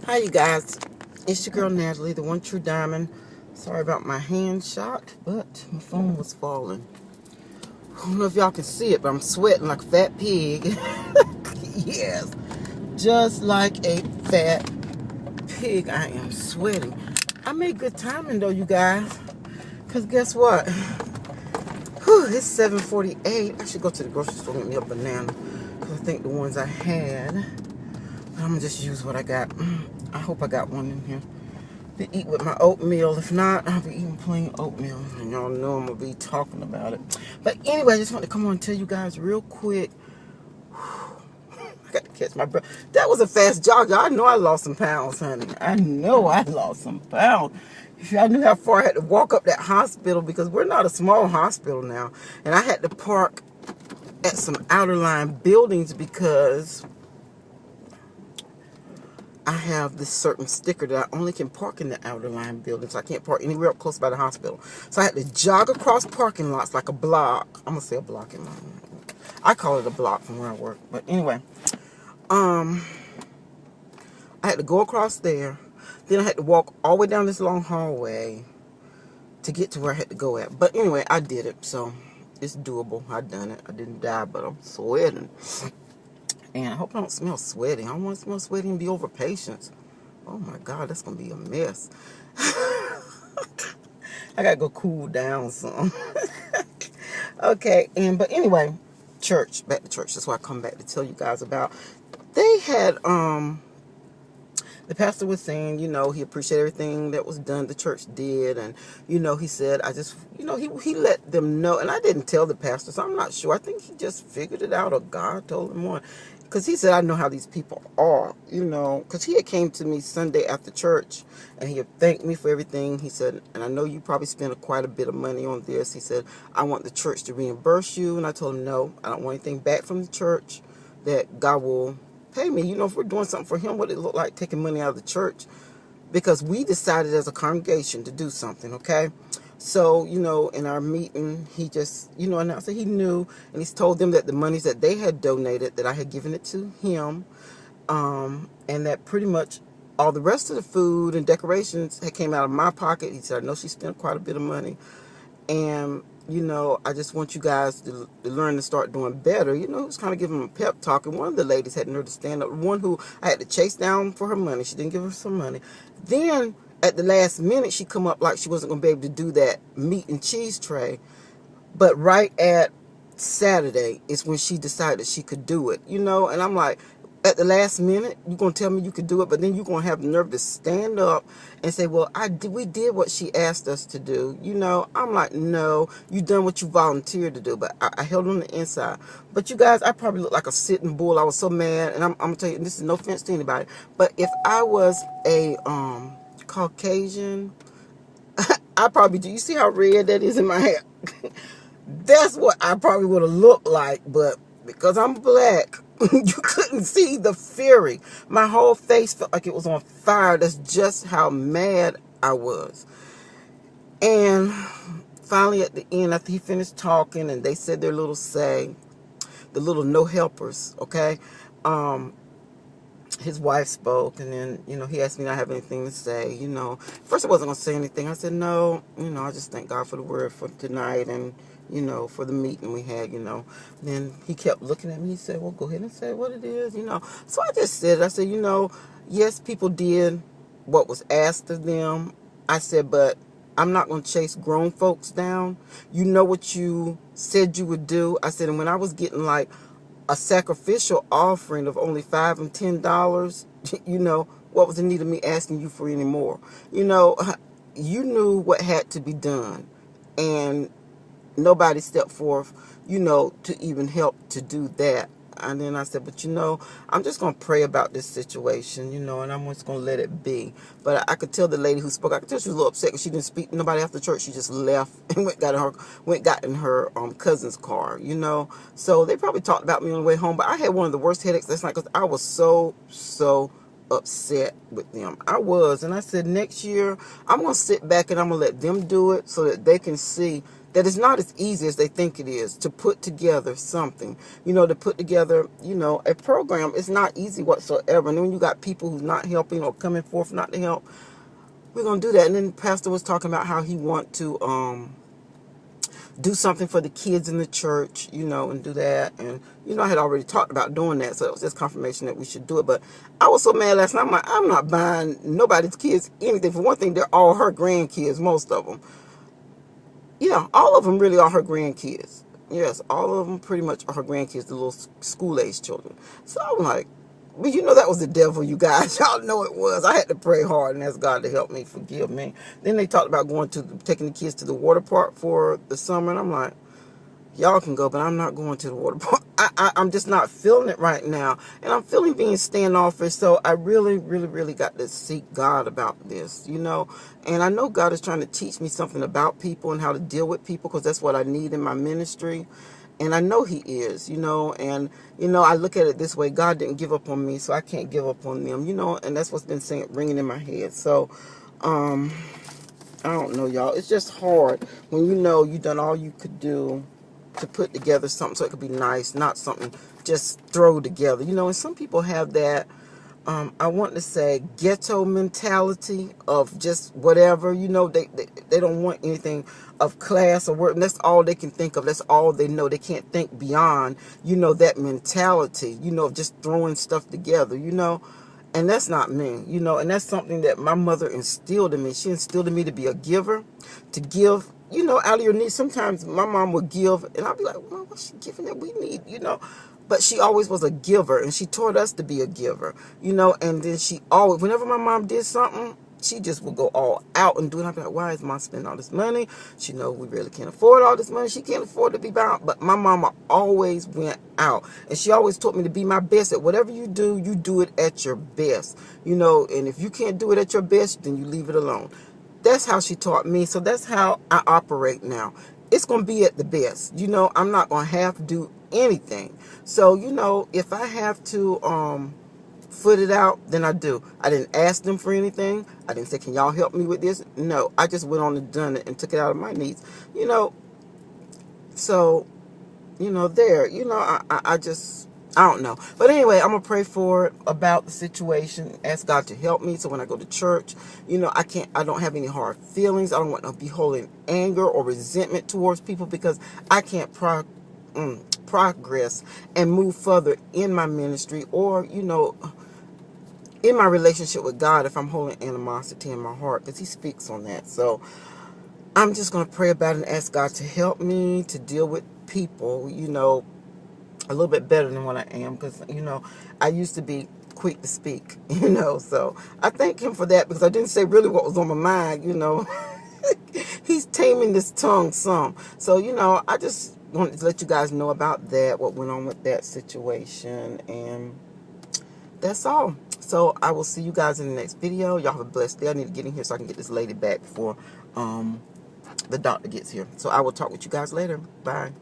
Hi, you guys. It's your girl Natalie, the one true diamond. Sorry about my hand shot, but my phone was falling. I don't know if y'all can see it, but I'm sweating like a fat pig. Yes, just like a fat pig, I am sweating. I made good timing though, you guys. Because guess what? Whew, it's 7:48. I should go to the grocery store and get me a banana. Because I think the ones I had, I'm going to just use what I got. I hope I got one in here to eat with my oatmeal. If not, I'll be eating plain oatmeal. And y'all know I'm going to be talking about it. But anyway, I just want to come on and tell you guys real quick. I got to catch my breath. That was a fast jog. I know I lost some pounds, honey. I know I lost some pounds. If y'all knew how far I had to walk up that hospital, because we're not a small hospital now. And I had to park at some outer line buildings because I have this certain sticker that I only can park in the outer line buildings. I can't park anywhere up close by the hospital. So I had to jog across parking lots like a block. I'm going to say a block in my I call it a block from where I work. But anyway, I had to go across there. Then I had to walk all the way down this long hallway to get to where I had to go at. But anyway, I did it. So it's doable. I done it. I didn't die, but I'm sweating. And I hope I don't smell sweaty. I don't want to smell sweaty and be over patience. Oh my God, that's going to be a mess. I got to go cool down some. Okay, but anyway, church, back to church. That's why I come back to tell you guys about. They had, the pastor was saying, he appreciated everything that was done, the church did. And, he said, he let them know. And I didn't tell the pastor, so I'm not sure. I think he just figured it out, or God told him one. Because he said, I know how these people are, because he had came to me Sunday after church, and he had thanked me for everything. He said, and I know you probably spent quite a bit of money on this. He said, I want the church to reimburse you. And I told him, no, I don't want anything back from the church, that God will pay me. If we're doing something for him, what it look like taking money out of the church, because we decided as a congregation to do something, okay? So, in our meeting, he just, announced that he knew, and he's told them that the monies that they had donated, that I had given it to him, and that pretty much all the rest of the food and decorations had came out of my pocket. He said, I know she spent quite a bit of money, and I just want you guys to learn to start doing better. It was kind of giving him a pep talk. And one of the ladies had nerve to stand up. One who I had to chase down for her money. She didn't give her some money. Then at the last minute, she come up like she wasn't going to be able to do that meat and cheese tray. But right at Saturday is when she decided she could do it. And I'm like, at the last minute, you're going to tell me you could do it, but then you're going to have the nerve to stand up and say, well, we did what she asked us to do. I'm like, no, you done what you volunteered to do, but I held on the inside. But you guys, I probably look like a sitting bull. I was so mad, and I'm going to tell you, and this is no offense to anybody, but if I was a Caucasian, I probably do. You see how red that is in my hair? That's what I probably would have looked like, but because I'm black, you couldn't see the fury. My whole face felt like it was on fire. That's just how mad I was. And finally at the end, after he finished talking and they said their little say, the little no helpers, okay? His wife spoke, and then, he asked me not to have anything to say, First I wasn't going to say anything. I said, no, I just thank God for the word for tonight and, for the meeting we had, Then he kept looking at me. He said, well, go ahead and say what it is, So I just said, I said, yes, people did what was asked of them. I said, but I'm not going to chase grown folks down. You know what you said you would do. I said, and when I was getting like a sacrificial offering of only $5 and $10, what was the need of me asking you for any more? You knew what had to be done, and nobody stepped forth, to even help to do that. And then I said, but I'm just going to pray about this situation, and I'm just going to let it be. But I could tell the lady who spoke, I could tell she was a little upset because she didn't speak to nobody after church. She just left and got in her cousin's car, So they probably talked about me on the way home. But I had one of the worst headaches last night because I was so upset with them. I was. And I said, next year, I'm going to sit back and I'm going to let them do it so that they can see that it's not as easy as they think it is to put together something, to put together, a program. It's not easy whatsoever. And then when you got people who's not helping or coming forth not to help, we're going to do that. And then the pastor was talking about how he want to do something for the kids in the church, and do that. And, I had already talked about doing that, so it was just confirmation that we should do it. But I was so mad last night. I'm like, I'm not buying nobody's kids anything. For one thing, they're all her grandkids, most of them. Yeah, all of them really are her grandkids. Yes, all of them pretty much are her grandkids, the little school-age children. So I'm like, but that was the devil, you guys. Y'all know it was. I had to pray hard and ask God to help me, forgive me. Then they talked about taking the kids to the water park for the summer. And I'm like, y'all can go, but I'm not going to the water park. I'm just not feeling it right now. And I'm feeling being standoffish. So I really, really, really got to seek God about this, And I know God is trying to teach me something about people and how to deal with people, because that's what I need in my ministry. And I know he is, and, I look at it this way. God didn't give up on me, so I can't give up on them, and that's what's been ringing in my head. So, I don't know, y'all. It's just hard when you've done all you could do to put together something so it could be nice, not something just throw together, and some people have that, I want to say ghetto mentality of just whatever, they don't want anything of class or work, and that's all they can think of. That's all they know. They can't think beyond, that mentality, of just throwing stuff together, and that's not me, and that's something that my mother instilled in me. She instilled in me to be a giver, to give, out of your needs. Sometimes my mom would give, and I'd be like, well, what's she giving that we need, But she always was a giver, and she taught us to be a giver, and then she always, whenever my mom did something, she just would go all out and do it. I'd be like, why is mom spending all this money? She know we really can't afford all this money. She can't afford to be bound. But my mama always went out, and she always taught me to be my best at whatever you do it at your best, and if you can't do it at your best, then you leave it alone. That's how she taught me. So that's how I operate now. It's going to be at the best. I'm not going to have to do anything. So, if I have to foot it out, then I do. I didn't ask them for anything. I didn't say, can y'all help me with this? No, I just went on and done it and took it out of my needs. So, there, I don't know. But anyway, I'm going to pray about the situation. Ask God to help me. So when I go to church, I don't have any hard feelings. I don't want to be holding anger or resentment towards people, because I can't progress and move further in my ministry or, in my relationship with God if I'm holding animosity in my heart, because he speaks on that. So I'm just going to pray about it and ask God to help me to deal with people, a little bit better than what I am, because, I used to be quick to speak, so I thank him for that, because I didn't say really what was on my mind, He's taming this tongue some. So, I just wanted to let you guys know about that, what went on with that situation, and that's all. So I will see you guys in the next video. Y'all have a blessed day. I need to get in here so I can get this lady back before the doctor gets here. So I will talk with you guys later. Bye.